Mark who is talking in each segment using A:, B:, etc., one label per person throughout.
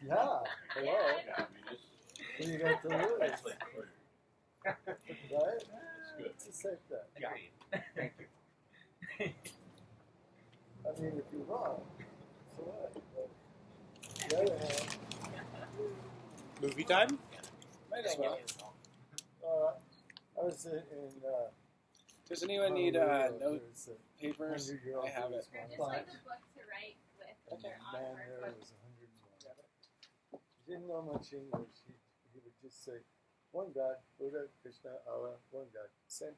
A: Yeah, hello. What do you got to lose? Right? It's a safe bet.
B: Yeah. Thank you.
A: I mean, if you're wrong, so what? But on the other hand,
C: Movie time?
A: might as well. I was in
C: Does anyone need
A: Honolulu,
C: note
A: there's a
C: papers?
A: 100-year-old
C: I have it.
A: Buddhist
D: And it's
A: monk.
D: like the book to write with
A: And the
D: your
A: man
D: artwork.
A: there was 101. He didn't know much English. He would just say, one God, Buddha, Krishna, Allah, one God. Same.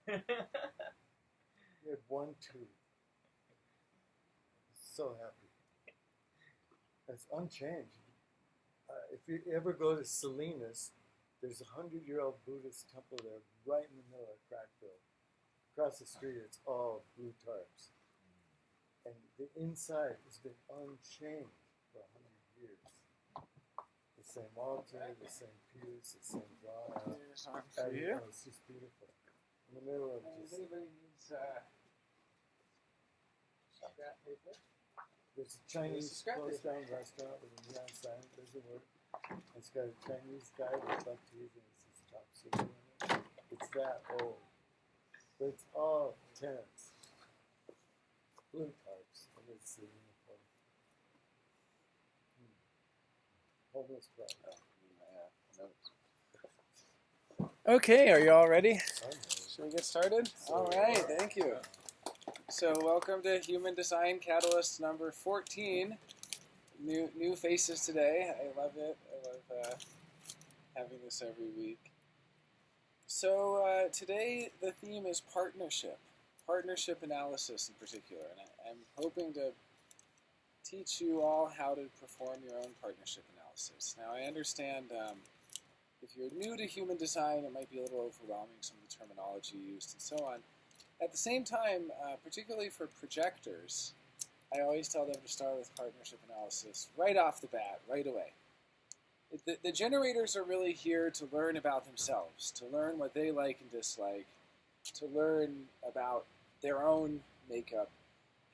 A: He had one tooth. So happy. It's unchanged. If you ever go to Salinas, there's a 100-year-old Buddhist temple there right in the middle of Crackville. Across the street, it's all blue tarps. And the inside has been unchanged for 100 years. The same altar, the same pews, the same drawing.
C: Here's one for you.
A: It's just beautiful. In the middle of just...
B: Anybody needs scrap paper?
A: There's a Chinese
B: There's a scrap
A: closed
B: paper.
A: down restaurant with a neon sign. There's a word. It's got a Chinese guy with buck teeth and it says top secret in it. It's that old. But it's all tenants. Blue tarps. And it's the uniform. Homeless problem.
C: Okay, are you all ready?
A: I know.
C: Should we get started? All right, thank you. So welcome to Human Design Catalyst number 14. New faces today. I love it. I love having this every week. So today the theme is partnership analysis in particular. And I'm hoping to teach you all how to perform your own partnership analysis. Now I understand if you're new to human design, it might be a little overwhelming, some of the terminology used and so on. At the same time, particularly for projectors, I always tell them to start with partnership analysis right off the bat, right away. The generators are really here to learn about themselves, to learn what they like and dislike, to learn about their own makeup,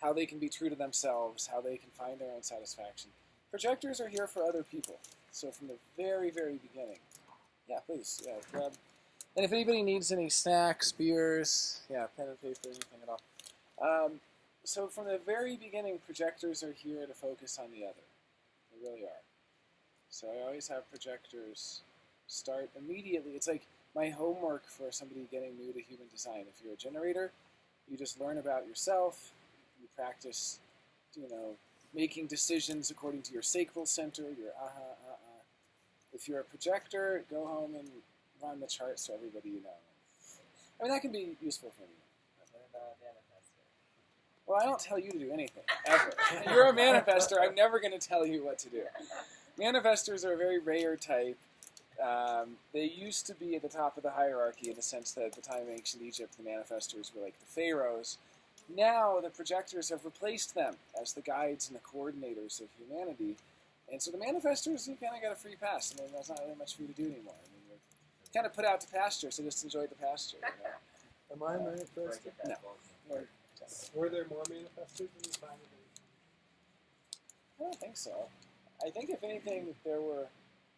C: how they can be true to themselves, how they can find their own satisfaction. Projectors are here for other people. So from the very, very beginning, yeah, please, yeah, grab. And if anybody needs any snacks, beers, yeah, pen and paper, anything at all. So from the very beginning, projectors are here to focus on the other. They really are. So I always have projectors start immediately. It's like my homework for somebody getting new to human design. If you're a generator, you just learn about yourself. You practice, making decisions according to your sacral center, your If you're a projector, go home and run the chart so everybody you know. I mean, that can be useful for me. Well, I don't tell you to do anything, ever. You're a manifester. I'm never going to tell you what to do. Manifestors are a very rare type. They used to be at the top of the hierarchy in the sense that at the time of ancient Egypt, the manifestors were like the pharaohs. Now, the projectors have replaced them as the guides and the coordinators of humanity. And so the manifestors, you kind of got a free pass. I mean, there's not really much for you to do anymore. I mean, you're kind of put out to pasture, so just enjoy the pasture.
A: Am I a manifestor?
C: No.
E: Were there more manifestors in the time of
C: I don't think so. I think if anything, there were,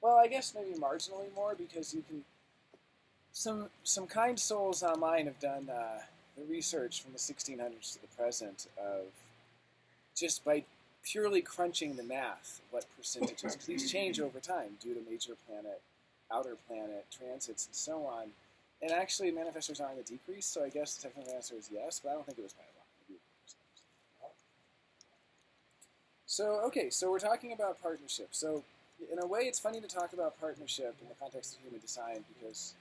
C: well, I guess maybe marginally more because you can, some kind souls online have done the research from the 1600s to the present of just by purely crunching the math, what percentages, because these change over time due to major planet, outer planet, transits, and so on. And actually, manifestors are on the decrease, so I guess the technical answer is yes, but I don't think it was by a lot. Maybe 1%. So, okay, so we're talking about partnership. So, in a way, it's funny to talk about partnership in the context of human design because,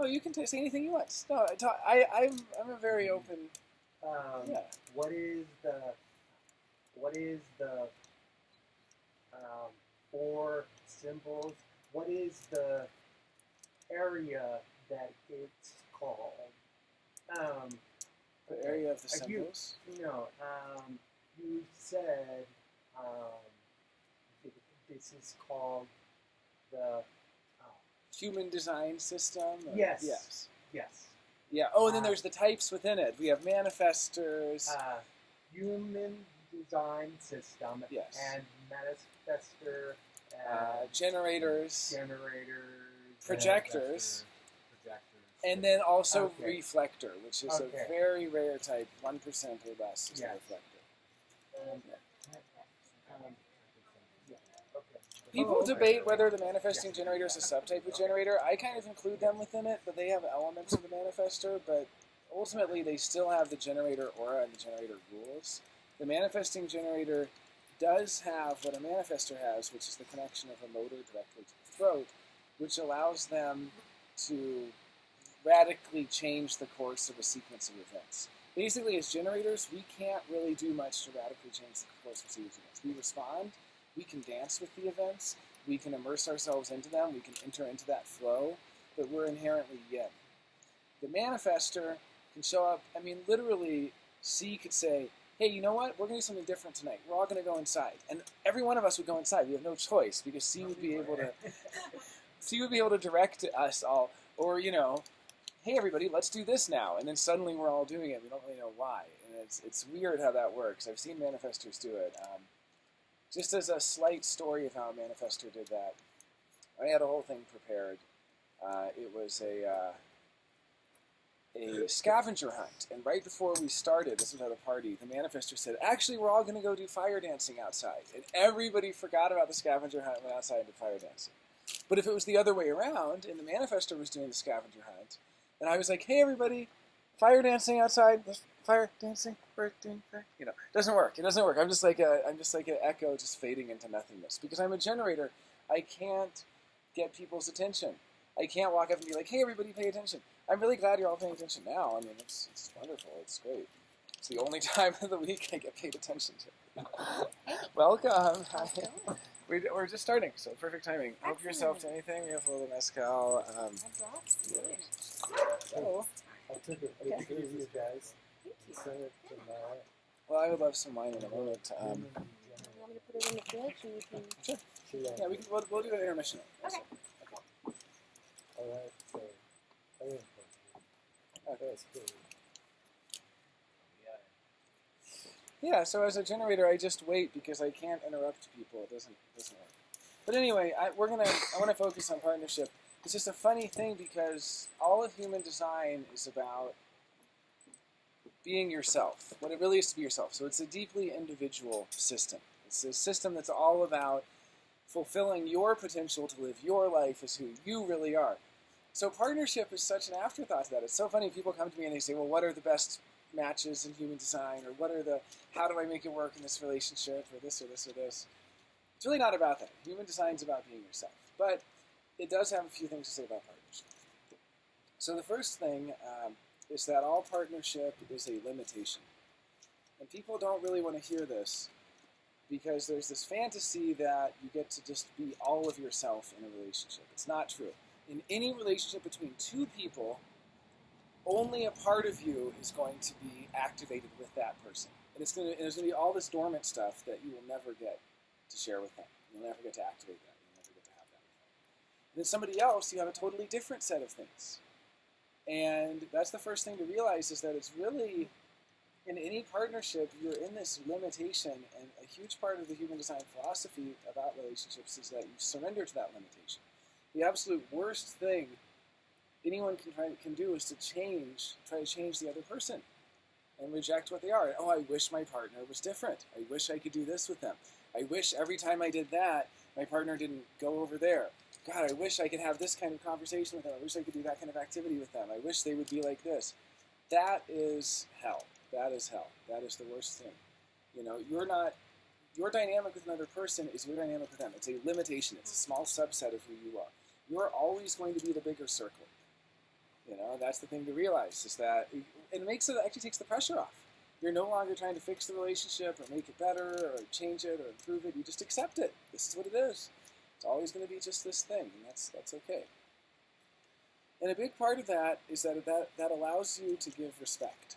C: you can say anything you want. No, I'm a very open. Yeah.
B: What is the 4 symbols? What is the area that it's called?
C: The area of the
B: Are you-
C: symbols.
B: You said this is called the
C: Human design system.
B: Yes.
C: Yes.
B: yes
C: Yeah. Oh, and then there's the types within it. We have manifestors.
B: human design system
C: Yes.
B: and manifestor
C: Generators,
B: generators.
C: projectors,
E: Projectors.
C: and then also
B: Okay.
C: reflector, which is
B: Okay.
C: a very rare type, 1% or less is a
B: Yes.
C: reflector.
B: Yeah. Okay.
C: People
B: Oh, okay.
C: debate whether the manifesting generator is a subtype of generator. I kind of include them within it, but they have elements of the manifestor, but ultimately they still have the generator aura and the generator rules. The manifesting generator does have what a manifestor has, which is the connection of a motor directly to the throat, which allows them to radically change the course of a sequence of events. Basically, as generators, we can't really do much to radically change the course of a sequence of events. We respond, we can dance with the events, we can immerse ourselves into them, we can enter into that flow, but we're inherently yin. The manifestor can show up, I mean, literally, C could say, hey, you know what? We're going to do something different tonight. We're all going to go inside. And every one of us would go inside. We have no choice because C would be able to direct us all. Or, you know, hey, everybody, let's do this now. And then suddenly we're all doing it. We don't really know why. And it's weird how that works. I've seen manifestors do it. Just as a slight story of how a manifestor did that, I had a whole thing prepared. It was a scavenger hunt, and right before we started, this was at a party, the manifestor said, actually, we're all going to go do fire dancing outside. And everybody forgot about the scavenger hunt and went outside and did fire dancing. But if it was the other way around, and the manifestor was doing the scavenger hunt, and I was like, hey, everybody, fire dancing outside, fire dancing, we're doing fire, you know, it doesn't work. It doesn't work. I'm just like an echo just fading into nothingness. Because I'm a generator, I can't get people's attention. I can't walk up and be like, hey, everybody, pay attention. I'm really glad you're all paying attention now. I mean, it's wonderful. It's great. It's the only time of the week I get paid attention to. Welcome.
D: How's it going?
C: We're just starting, so perfect timing. Help yourself to anything. We have a little mezcal. Oh,
A: I took a picture of you guys and sent it to my
C: well, I would love some wine in a moment.
A: human
D: You want me to put it in the fridge and you can...
C: Yeah, we'll do an intermission.
D: Okay.
A: All right, so I didn't think that's pretty.
C: Yeah, so as a generator, I just wait because I can't interrupt people. It doesn't work. But anyway, I want to focus on partnership. It's just a funny thing because all of human design is about being yourself, what it really is to be yourself. So it's a deeply individual system. It's a system that's all about fulfilling your potential to live your life as who you really are. So partnership is such an afterthought to that. It's so funny. People come to me and they say, well, what are the best matches in human design? Or how do I make it work in this relationship? Or this or this or this. It's really not about that. Human design is about being yourself. But it does have a few things to say about partnership. So the first thing is that all partnership is a limitation. And people don't really want to hear this because there's this fantasy that you get to just be all of yourself in a relationship. It's not true. In any relationship between two people, only a part of you is going to be activated with that person. And there's going to be all this dormant stuff that you will never get to share with them. You'll never get to activate that. You'll never get to have that with them. And then somebody else, you have a totally different set of things. And that's the first thing to realize is that it's really, in any partnership, you're in this limitation. And a huge part of the human design philosophy about relationships is that you surrender to that limitation. The absolute worst thing anyone can do is to try to change the other person and reject what they are. Oh, I wish my partner was different. I wish I could do this with them. I wish every time I did that, my partner didn't go over there. God, I wish I could have this kind of conversation with them. I wish I could do that kind of activity with them. I wish they would be like this. That is hell. That is hell. That is the worst thing. You know, your dynamic with another person is your dynamic with them. It's a limitation. It's a small subset of who you are. You're always going to be the bigger circle. You know, that's the thing to realize is that it actually takes the pressure off. You're no longer trying to fix the relationship or make it better or change it or improve it. You just accept it. This is what it is. It's always going to be just this thing, and that's okay. And a big part of that is that allows you to give respect,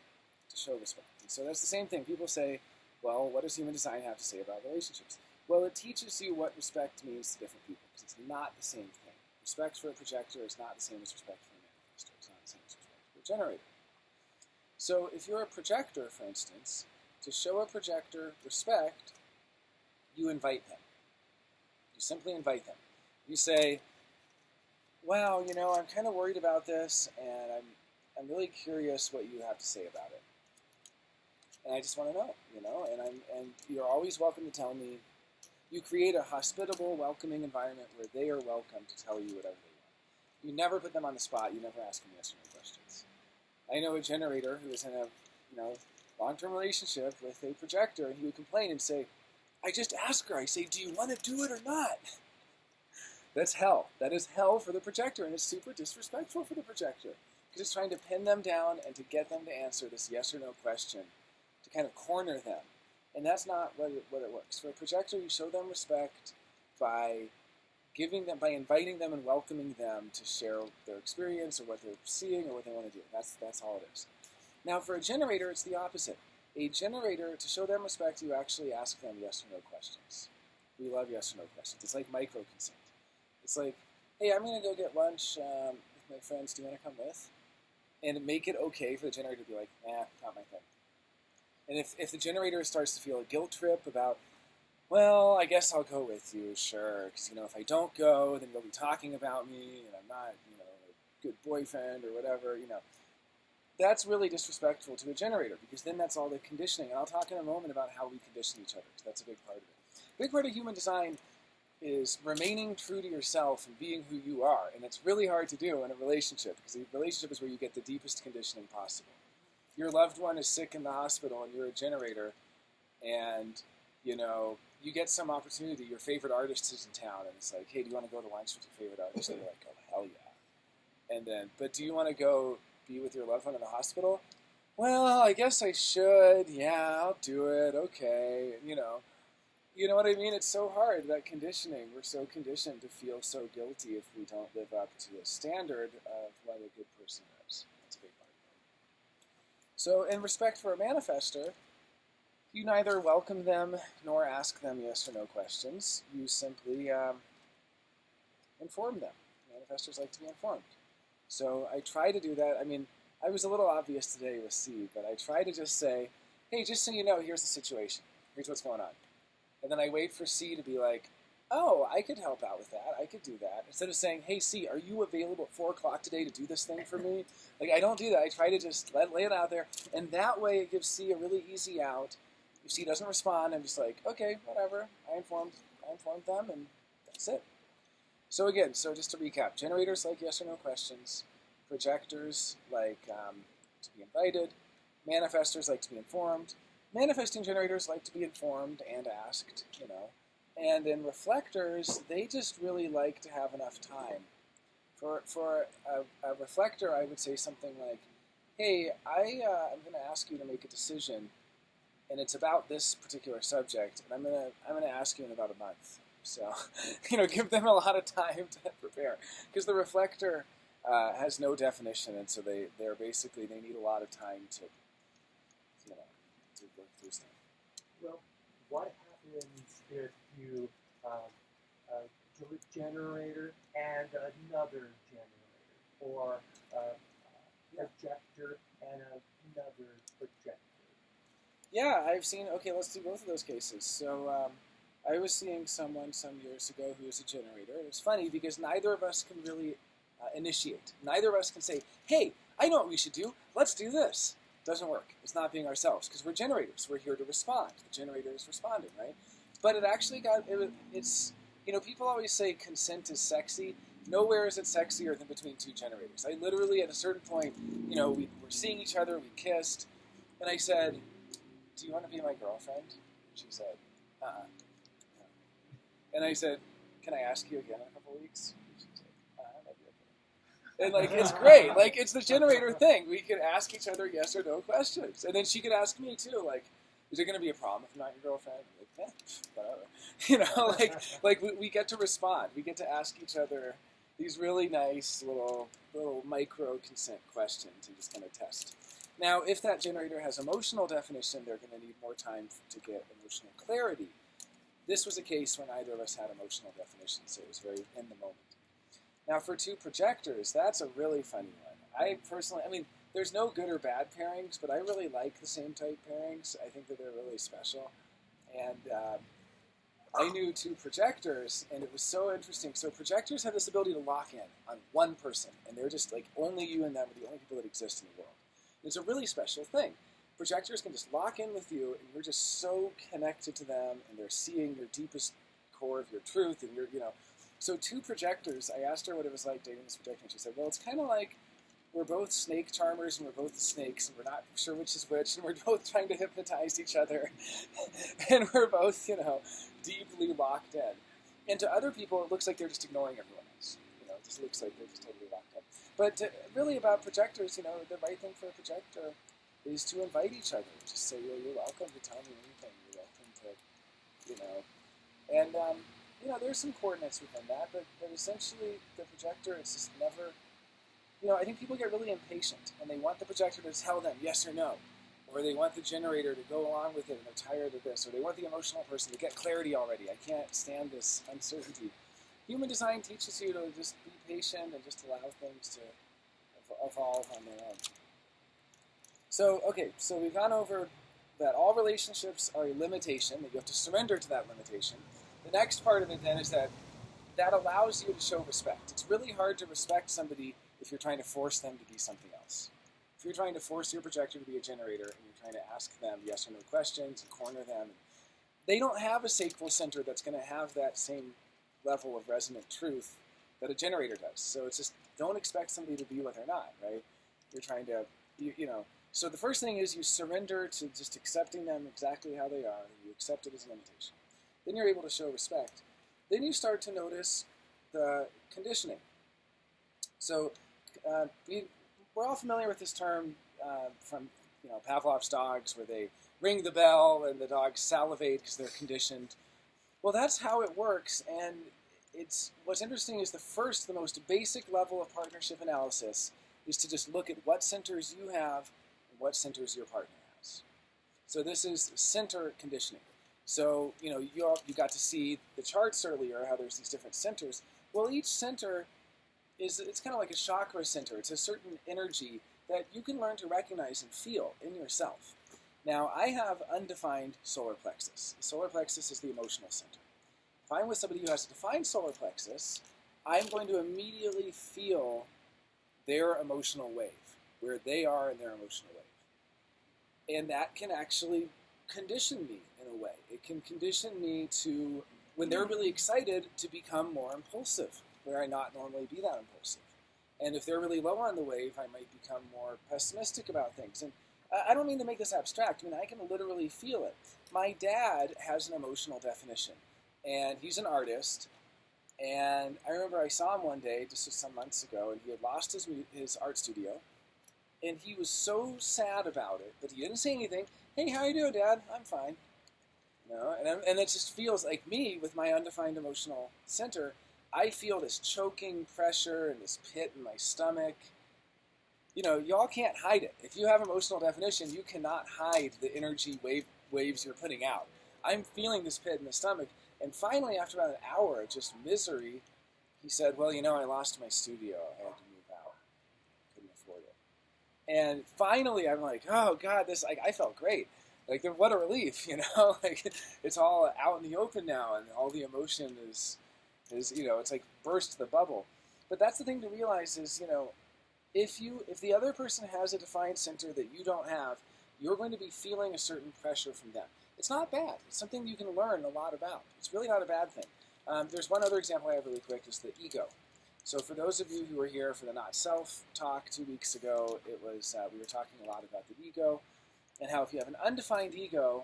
C: to show respect. And so that's the same thing. People say, well, what does human design have to say about relationships? Well, it teaches you what respect means to different people, because it's not the same thing. Respect for a projector is not the same as respect for a manifestor. It's not the same as respect for a generator. So if you're a projector, for instance, to show a projector respect, you invite them. You simply invite them. You say, wow, I'm kind of worried about this, and I'm really curious what you have to say about it. And I just want to know, and you're always welcome to tell me. You create a hospitable, welcoming environment where they are welcome to tell you whatever they want. You never put them on the spot. You never ask them yes or no questions. I know a generator who is in a long-term relationship with a projector, and he would complain and say, I just ask her, I say, do you want to do it or not? That's hell. That is hell for the projector, and it's super disrespectful for the projector because it's trying to pin them down and to get them to answer this yes or no question to kind of corner them. And that's not what it works. For a projector, you show them respect by inviting them and welcoming them to share their experience or what they're seeing or what they want to do. That's all it is. Now, for a generator, it's the opposite. A generator, to show them respect, you actually ask them yes or no questions. We love yes or no questions. It's like micro-consent. It's like, hey, I'm going to go get lunch with my friends. Do you want to come with? And make it okay for the generator to be like, nah, not my thing. And if the generator starts to feel a guilt trip about, well, I guess I'll go with you, sure, because, if I don't go, then you'll be talking about me, and I'm not, a good boyfriend or whatever, that's really disrespectful to a generator, because then that's all the conditioning. And I'll talk in a moment about how we condition each other, because that's a big part of it. A big part of human design is remaining true to yourself and being who you are. And it's really hard to do in a relationship, because a relationship is where you get the deepest conditioning possible. Your loved one is sick in the hospital and you're a generator, and you get some opportunity. Your favorite artist is in town, and it's like, hey, do you want to go to lunch with your favorite artist? And you're like, oh, hell yeah. And then, but do you want to go be with your loved one in the hospital? Well, I guess I should. Yeah, I'll do it. Okay. You know what I mean? It's so hard, that conditioning. We're so conditioned to feel so guilty if we don't live up to a standard of what a good person is. That's a big part of it. So in respect for a manifester, you neither welcome them nor ask them yes or no questions. You simply inform them. Manifestors like to be informed. So I try to do that. I mean, I was a little obvious today with C, but I try to just say, hey, just so you know, here's the situation. Here's what's going on. And then I wait for C to be like, oh, I could help out with that. I could do that. Instead of saying, hey, C, are you available at 4 o'clock today to do this thing for me? I don't do that. I try to just lay it out there. And that way it gives C a really easy out. If C doesn't respond, I'm just like, okay, whatever. I informed them, and that's it. So again, just to recap, generators like yes or no questions. Projectors like to be invited. Manifestors like to be informed. Manifesting generators like to be informed and asked, And then reflectors, they just really like to have enough time. For a reflector, I would say something like, hey, I'm going to ask you to make a decision, and it's about this particular subject, and I'm gonna ask you in about a month. So, give them a lot of time to prepare, because the reflector has no definition, and so they need a lot of time to work through stuff.
B: Well, what happens if you do a generator and another generator, or a projector and another projector?
C: Yeah, I've seen. Okay, let's do both of those cases. So I was seeing someone some years ago who was a generator. It was funny because neither of us can really initiate. Neither of us can say, hey, I know what we should do. Let's do this. Doesn't work. It's not being ourselves, because we're generators. We're here to respond. The generator is responding, right? But it actually it's, people always say consent is sexy. Nowhere is it sexier than between two generators. I literally, at a certain point, we were seeing each other, we kissed, and I said, do you want to be my girlfriend? She said, uh-uh. And I said, can I ask you again in a couple weeks? She said, that'd be okay. And it's great. It's the generator thing. We could ask each other yes or no questions. And then she could ask me too, is there going to be a problem if I'm not your girlfriend? Whatever. We get to respond. We get to ask each other these really nice little micro consent questions and just kind of test. Now, if that generator has emotional definition, they're going to need more time to get emotional clarity. This was a case where neither of us had emotional definition, so it was very in the moment. Now, for two projectors, that's a really funny one. there's no good or bad pairings, but I really like the same type pairings. I think that they're really special. And I knew two projectors, and it was so interesting. So projectors have this ability to lock in on one person, and they're just like only you and them are the only people that exist in the world. And it's a really special thing. Projectors can just lock in with you, and you're just so connected to them, and they're seeing your deepest core of your truth, and So two projectors, I asked her what it was like dating this projector, and she said, well, it's kind of like we're both snake charmers, and we're both the snakes, and we're not sure which is which, and we're both trying to hypnotize each other, and we're both, deeply locked in. And to other people, it looks like they're just ignoring everyone else. It just looks like they're just totally locked in. But really about projectors, the right thing for a projector is to invite each other. Just say, well, you're welcome to tell me anything. You're welcome to, and, there's some coordinates within that, but essentially the projector, it's just never, I think people get really impatient, and they want the projector to tell them yes or no, or they want the generator to go along with it, and they're tired of this, or they want the emotional person to get clarity already. I can't stand this uncertainty. Human design teaches you to just be patient and just allow things to evolve on their own. So we've gone over that all relationships are a limitation, that you have to surrender to that limitation. The next part of it then is that allows you to show respect. It's really hard to respect somebody if you're trying to force them to be something else. If you're trying to force your projector to be a generator and you're trying to ask them yes or no questions and corner them, they don't have a sacral center that's going to have that same level of resonant truth that a generator does. So it's just, don't expect somebody to be what they're not, right? You're trying to, So the first thing is you surrender to just accepting them exactly how they are, and you accept it as a limitation. Then you're able to show respect. Then you start to notice the conditioning. So we're all familiar with this term from Pavlov's dogs, where they ring the bell and the dogs salivate because they're conditioned. Well, that's how it works, and what's interesting is the most basic level of partnership analysis is to just look at what centers you have and what centers your partner has. So this is center conditioning. So you got to see the charts earlier, how there's these different centers. Well, each center it's kind of like a chakra center. It's a certain energy that you can learn to recognize and feel in yourself. Now, I have undefined solar plexus. The solar plexus is the emotional center. If I'm with somebody who has a defined solar plexus, I'm going to immediately feel their emotional wave, where they are in their emotional wave. And that can actually condition me in a way. It can condition me to, when they're really excited, to become more impulsive, where I not normally be that impulsive. And if they're really low on the wave, I might become more pessimistic about things. And I don't mean to make this abstract. I can literally feel it. My dad has an emotional definition, and he's an artist. And I remember I saw him one day, just some months ago, and he had lost his art studio. And he was so sad about it that he didn't say anything. Hey, how you doing, Dad? I'm fine. And it just feels like me with my undefined emotional center. I feel this choking pressure and this pit in my stomach. Y'all can't hide it. If you have emotional definition, you cannot hide the energy waves you're putting out. I'm feeling this pit in the stomach. And finally, after about an hour of just misery, he said, well, I lost my studio. I had to move out. Couldn't afford it. And finally, I'm like, oh, God, I felt great. What a relief, it's all out in the open now, and all the emotion is it's like burst the bubble. But that's the thing to realize is, if the other person has a defined center that you don't have, you're going to be feeling a certain pressure from them. It's not bad. It's something you can learn a lot about. It's really not a bad thing. There's one other example I have really quick, is the ego. So for those of you who were here for the Not Self talk 2 weeks ago, it was we were talking a lot about the ego, and how if you have an undefined ego,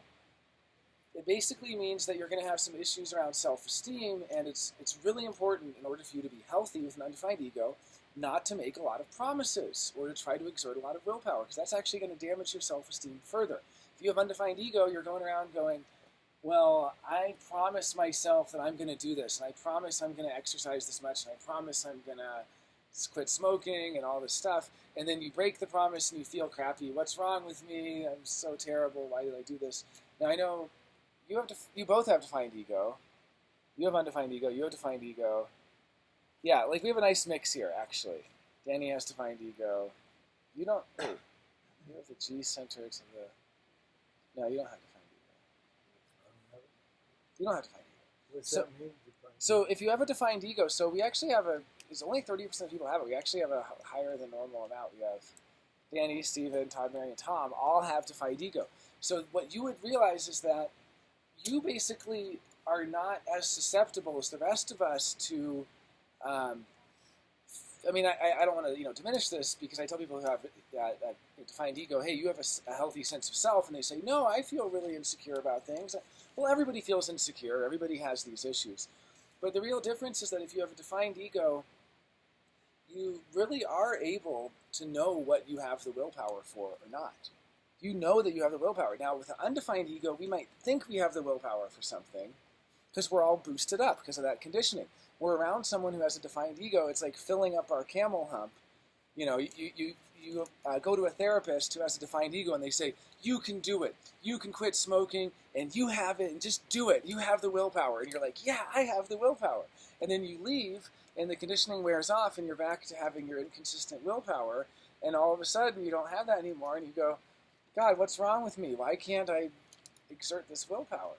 C: it basically means that you're going to have some issues around self-esteem, and it's really important in order for you to be healthy with an undefined ego not to make a lot of promises or to try to exert a lot of willpower, because that's actually going to damage your self-esteem further. If you have undefined ego, you're going around going, well, I promise myself that I'm going to do this, and I promise I'm going to exercise this much, and I promise I'm going to quit smoking and all this stuff, and then you break the promise and you feel crappy. What's wrong with me? I'm so terrible. Why did I do this? Now, I know you both have defined ego. You have undefined ego. You have defined ego. Yeah, we have a nice mix here, actually. Danny has defined ego. You don't. Wait, you have the G center to the. No, you don't have to find ego. You don't have to find ego.
A: What's
C: So-
A: that mean?
C: So if you have a defined ego, so we actually have it's only 30% of people have it. We actually have a higher than normal amount. We have Danny, Steven, Todd, Mary, and Tom all have defined ego. So what you would realize is that you basically are not as susceptible as the rest of us to. I mean, I don't want to diminish this, because I tell people who have a defined ego, hey, you have a healthy sense of self, and they say, no, I feel really insecure about things. Well, everybody feels insecure. Everybody has these issues. But the real difference is that if you have a defined ego, you really are able to know what you have the willpower for or not. You know that you have the willpower. Now, with an undefined ego, we might think we have the willpower for something because we're all boosted up because of that conditioning. We're around someone who has a defined ego. It's like filling up our camel hump. You go to a therapist who has a defined ego, and they say, you can do it. You can quit smoking, and you have it, and just do it. You have the willpower. And you're like, yeah, I have the willpower. And then you leave, and the conditioning wears off, and you're back to having your inconsistent willpower, and all of a sudden you don't have that anymore, and you go, God, what's wrong with me? Why can't I exert this willpower?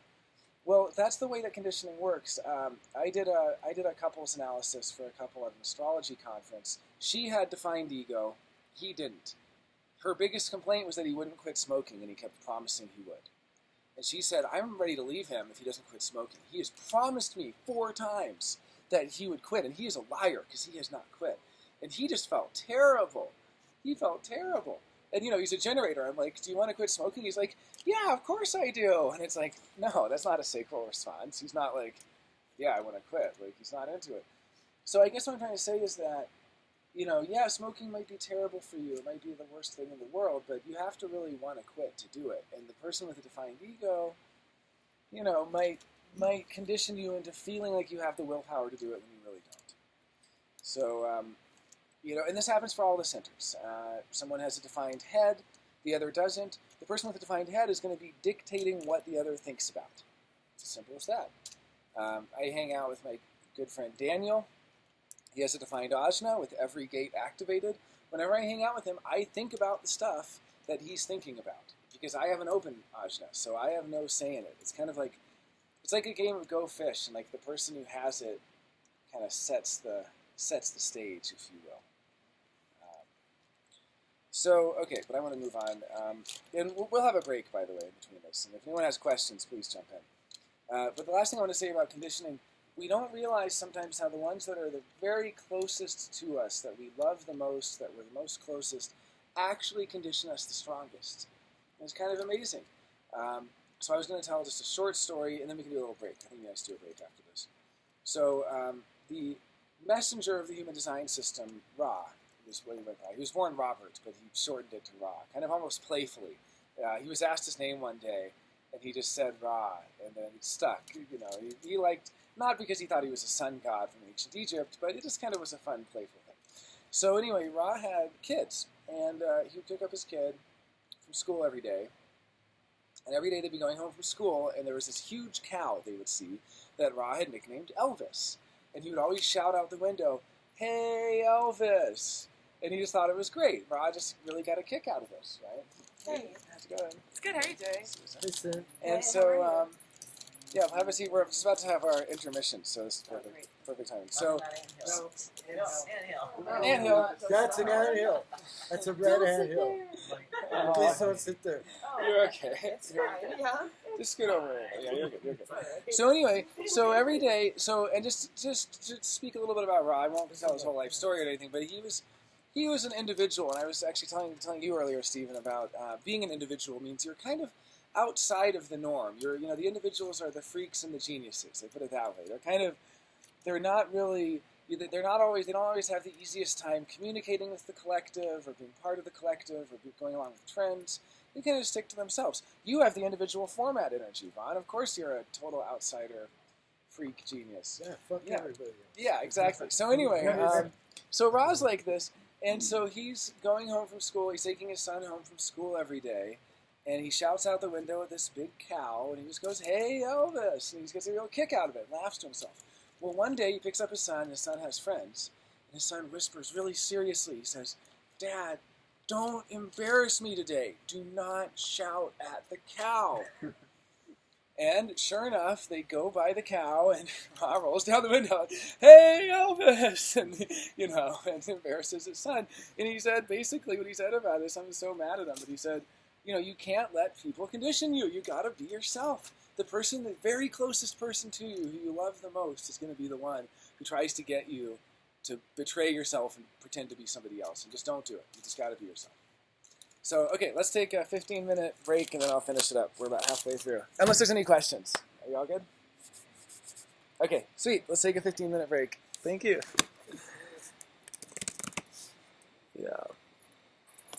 C: Well, that's the way that conditioning works. I did a couples analysis for a couple at an astrology conference. She had defined ego. He didn't. Her biggest complaint was that he wouldn't quit smoking, and he kept promising he would. And she said, I'm ready to leave him if he doesn't quit smoking. He has promised me 4 times that he would quit, and he is a liar because he has not quit. And he just felt terrible. He felt terrible. And, he's a generator. I'm like, do you want to quit smoking? He's like, yeah, of course I do. And it's like, no, that's not a sacral response. He's not like, yeah, I want to quit. Like, he's not into it. So I guess what I'm trying to say is that, yeah, smoking might be terrible for you. It might be the worst thing in the world, but you have to really want to quit to do it. And the person with a defined ego, might condition you into feeling like you have the willpower to do it when you really don't. So, and this happens for all the centers. Someone has a defined head, the other doesn't. The person with a defined head is going to be dictating what the other thinks about. It's as simple as that. I hang out with my good friend Daniel. He has a defined ajna with every gate activated. Whenever I hang out with him, I think about the stuff that he's thinking about because I have an open ajna, so I have no say in it. It's kind of like, it's like a game of Go Fish, and like the person who has it kind of sets the stage, if you will. Okay, but I want to move on. And we'll have a break, by the way, in between this. And if anyone has questions, please jump in. But the last thing I want to say about conditioning, we don't realize sometimes how the ones that are the very closest to us, that we love the most, that we're the most closest, actually condition us the strongest. And it's kind of amazing. So I was going to tell just a short story, and then we can do a little break. I think you guys do a break after this. So the messenger of the human design system, Ra, was what he went by. He was born Robert, but he shortened it to Ra, kind of almost playfully. He was asked his name one day, and he just said Ra, and then it stuck. He liked, not because he thought he was a sun god from ancient Egypt, but it just kind of was a fun, playful thing. So anyway, Ra had kids, and he would pick up his kid from school every day, and every day they'd be going home from school, and there was this huge cow they would see that Ra had nicknamed Elvis, and he would always shout out the window, "Hey, Elvis!" And he just thought it was great. Ra just really got a kick out of this, right?
F: Hey.
C: How's it going?
F: It's good. How are you doing?
A: Listen,
C: And so, yeah, we'll have a seat. We're just about to have our intermission, so this is perfect timing. So, anthill.
A: that's an anthill. That's a red anthill. Please don't sit there.
C: You're okay.
F: It's fine. Yeah.
C: Just scoot over. Yeah, you're good. You're good. So anyway, so every day, and just to speak a little bit about Ra. I won't tell his whole life story or anything, but he was an individual, and I was actually telling you earlier, Stephen, about being an individual means you're kind of outside of the norm. The individuals are the freaks and the geniuses. They put it that way. They don't always have the easiest time communicating with the collective or being part of the collective or going along with trends. They kind of stick to themselves. You have the individual format energy, Vaughn. Of course you're a total outsider, freak genius.
A: Yeah, fuck everybody.
C: Yeah, exactly. So anyway, so Ra's like this, and so he's going home from school. He's taking his son home from school every day, and he shouts out the window at this big cow, and he just goes, "Hey, Elvis!" And he gets a real kick out of it, and laughs to himself. Well, one day he picks up his son, and his son has friends, and his son whispers really seriously. He says, "Dad, don't embarrass me today. Do not shout at the cow. And sure enough, they go by the cow, and Ma rolls down the window, "Hey, Elvis!" And, and embarrasses his son. And he said, basically what he said about this, I'm so mad at him, but he said, you can't let people condition you. You got to be yourself. The very closest person to you, who you love the most, is going to be the one who tries to get you to betray yourself and pretend to be somebody else. And just don't do it. You just got to be yourself. So, okay, let's take a 15-minute break, and then I'll finish it up. We're about halfway through. Unless there's any questions. Are you all good? Okay, sweet. Let's take a 15-minute break. Thank you.